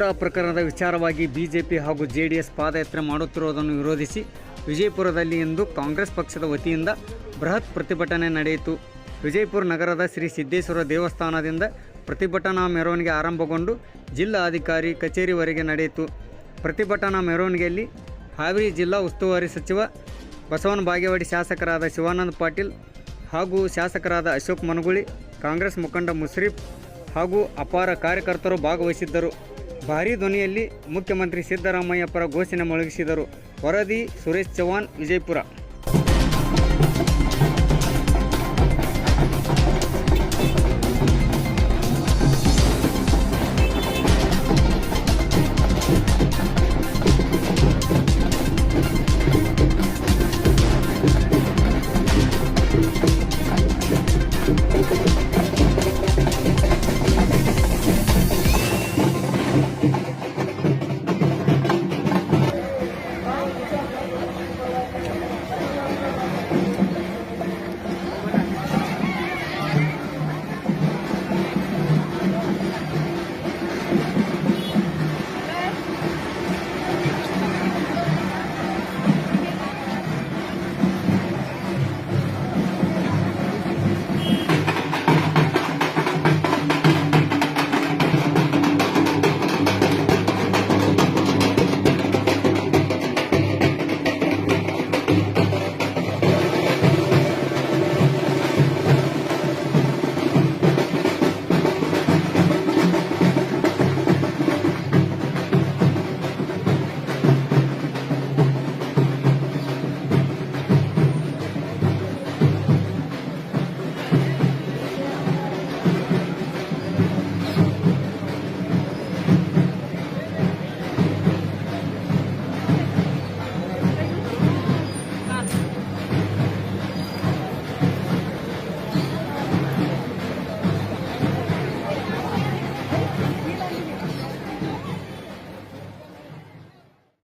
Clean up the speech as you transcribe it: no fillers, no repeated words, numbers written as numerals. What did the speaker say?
ಗೌಡ ಪ್ರಕರಣದ ವಿಚಾರವಾಗಿ ಬಿಜೆಪಿ ಹಾಗೂ ಜೆಡಿಎಸ್ ಪಾದಯಾತ್ರೆ ಮಾಡುತ್ತಿರುವುದನ್ನು ವಿರೋಧಿಸಿ ವಿಜಯಪುರದಲ್ಲಿ ಇಂದು ಕಾಂಗ್ರೆಸ್ ಪಕ್ಷದ ವತಿಯಿಂದ ಬೃಹತ್ ಪ್ರತಿಭಟನೆ ನಡೆಯಿತು. ವಿಜಯಪುರ ನಗರದ ಶ್ರೀ ಸಿದ್ದೇಶ್ವರ ದೇವಸ್ಥಾನದಿಂದ ಪ್ರತಿಭಟನಾ ಮೆರವಣಿಗೆ ಆರಂಭಗೊಂಡು ಜಿಲ್ಲಾಧಿಕಾರಿ ಕಚೇರಿವರೆಗೆ ನಡೆಯಿತು. ಪ್ರತಿಭಟನಾ ಮೆರವಣಿಗೆಯಲ್ಲಿ ಹಾವೇರಿ ಜಿಲ್ಲಾ ಉಸ್ತುವಾರಿ ಸಚಿವ ಬಸವನ ಬಾಗೇವಾಡಿ, ಶಾಸಕರಾದ ಶಿವಾನಂದ ಪಾಟೀಲ್ ಹಾಗೂ ಶಾಸಕರಾದ ಅಶೋಕ್ ಮನಗುಳಿ, ಕಾಂಗ್ರೆಸ್ ಮುಖಂಡ ಮುಷರೀಫ್ ಹಾಗೂ ಅಪಾರ ಕಾರ್ಯಕರ್ತರು ಭಾಗವಹಿಸಿದ್ದರು. ಭಾರೀ ಧ್ವನಿಯಲ್ಲಿ ಮುಖ್ಯಮಂತ್ರಿ ಸಿದ್ದರಾಮಯ್ಯ ಪರ ಘೋಷಣೆ ಮೊಳಗಿಸಿದರು. ವರದಿ ಸುರೇಶ್ ಚೌಹಾಣ್, ವಿಜಯಪುರ.